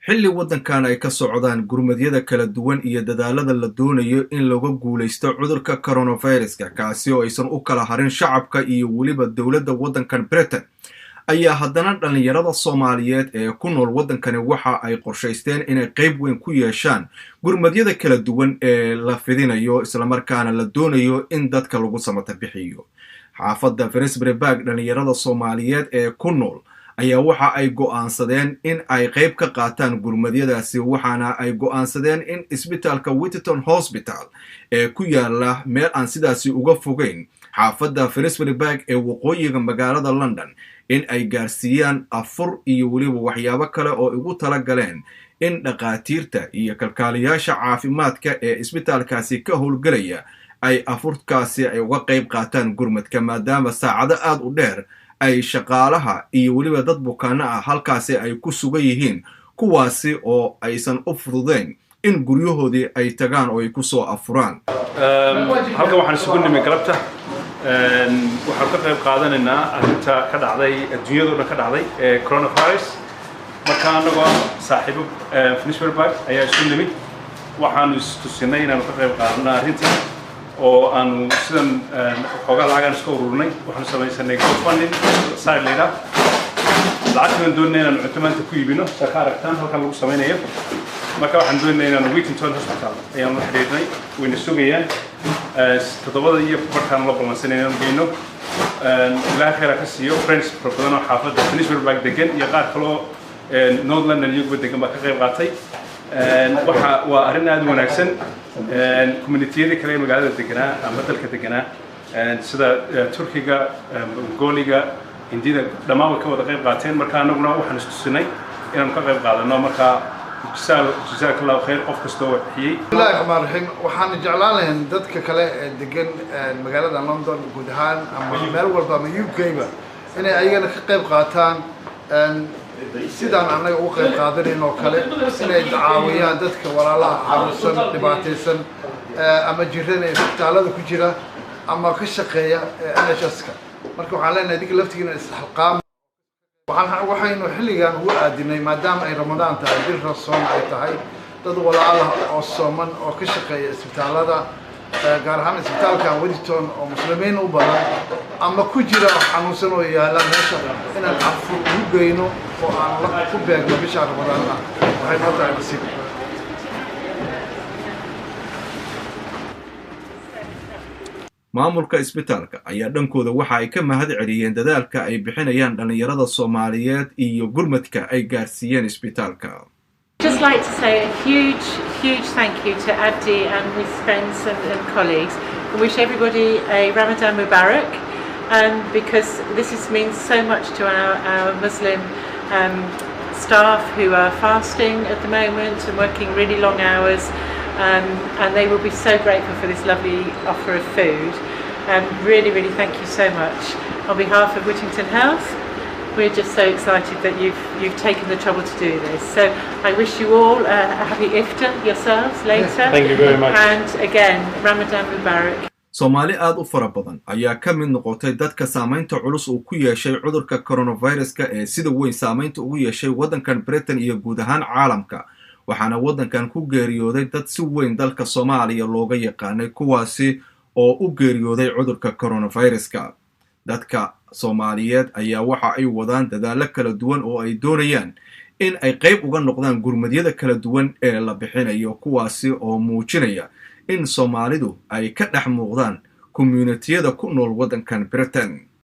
xilli waddankan ay ka socdaan gurmadyada kala duwan iyo dadaalada la doonayo in laga guulaysto cudurka coronaviruska kaasi oo aysan u kala harin shacabka iyo weliba dowladda waddankan Britain ayaa haddana dhalinyarada Soomaaliyeed ee ku nool waddankani waxa ay qorshaysteen inay qayb weyn ku yeeshaan gurmadyada kala duwan ee la fidinayo isla markaana la doonayo in dadka lagu samata bixiyo xaafadda Finsbury Park dhalinyarada Soomaaliyeed ee ku nool ayaa waxa ay go'aansadeen in ay qayb ka qaataan gurmadyadaasi waxaana ay go'aansadeen in isbitaalka Whittington Hospital ee ku yaala meel aan sidaasi uga fogeyn xaafadda Finsbury Park ee waqooyiga magaalada London in ay gaarsiiyaan afur iyo weliba waxyaabo kale oo ugu tala galeen in dhaqaatiirta iyo kalkaaliyaasha caafimaadka ee isbitaalkaasi ka howlgalaya ay afurkaasi ay uga qayb qaataan gurmadka maadaama saacado aad u dheer ay shaqaalaha iyo weliba dad bukaano ah halkaasi ay ku sugan yihiin kuwaasi oo aysan u fududeyn in guryahoodii ay tagaan oo ay ku soo afuraan halkan waxaan isugu nimay galabta waxaan ka qayb qaadanaynaa arrinta ka dhacday adduunyada dhan ka dhacday ee coronavirus marka anagoo saaxiibo Finsbury Park ayaa isu nimid waxaanu istusinay inaanu ka qayb qaadano arrinta oo aanu sidan xoogaa lacagaan iska ururnay waxaanu samaysanay GoFundMe site leedah lacagtan doonayna inaanu cunto maanta ku iibino ka aragtaan halkan lagu samaynayo marka waxaan doonaynaa inaanu Whittington Hospital ayaanu la xiriirnay wayna sugayaan todobada iyo markaan la balansanay inaanu geyno ilaahay khayr ka siiyo friends badan oo xaafadda Finsbury Park degan iyo qaar kale oo North London iyo degan baa ka qayb qaatay waxa waa arrin aad u wanaagsan community-yada kale ee magaalada deganaa ama dalka deganaa sida Turkiga Mongolia Hindida dhammaan way ka wada qayb qaateen marka anaguna waxaan istusinay inaan ka qayb qaadano marka جزاك الله خير قف كستو وحيي بسم الله الرحمن الرحيم waxaan jeclaan lahayn dadka kale ee degan magaalada London guud ahaan ama meel walba ma UK ba inay ayagana ka qayb qaataan sidaan anaga u qayb qaadanayno kale inay caawiyaan dadka walaalaha xanuunsan dhibaataysan ama jirana isbitaalada ku jira ama ka shaqeeya NHS-ka marka waxaan leenahay dadka laftigiina isxilqaam waxaynu xilligan ugu aadinay maadaama ay Ramadaan tahay bil rasoon ay tahay dad walaalaha oo sooman oo ka shaqeeya isbitaalada gaar ahaan isbitaalka Whittington oo muslimiin u badan ama ku jira xanuunsan oo yaala meesha inaan afur u geyno oo aan la ku beegno bisha Ramadaan waxay noo tahay nasiib maamulka isbitaalka ayaa dhankooda waxa ay ka mahad celiyeen dadaalka ay bixinayaan dhalinyarada Soomaaliyeed iyo gurmadka ay gaarsiiyeen isbitaalka. Just like to say a huge thank you to Abdi and his friends and colleagues and wish everybody a Ramadan Mubarak because this means so much to our Muslim staff who are fasting at the moment and working really long hours. And they will be so grateful for this lovely offer of food. Really thank you so much. On behalf of Whittington Health, we're just so excited that you've taken the trouble to do this. So I wish you all a happy iftar yourselves later. Thank you very much. And again, Ramadan Mubarak. Soomaali aad u fara badan ayaa ka mid noqotay dadka saamaynta culus uu ku yeeshay cudurka coronaviruska ee sida weyn saamaynta ugu yeeshay waddankan Britain iyo guud ahaan caalamka. waxaana waddankan ku geeriyooday dad si weyn dalka Soomaaliya looga yaqaanay kuwaasi oo u geeriyooday cudurka coronaviruska dadka Soomaaliyeed ayaa waxa ay wadaan dadaalo kala duwan oo ay doonayaan in ay qayb uga noqdaan gurmadyada kala duwan ee la bixinayo kuwaasi oo muujinaya in Soomaalidu ay ka dhex muuqdaan community-yada ku nool waddankan Britain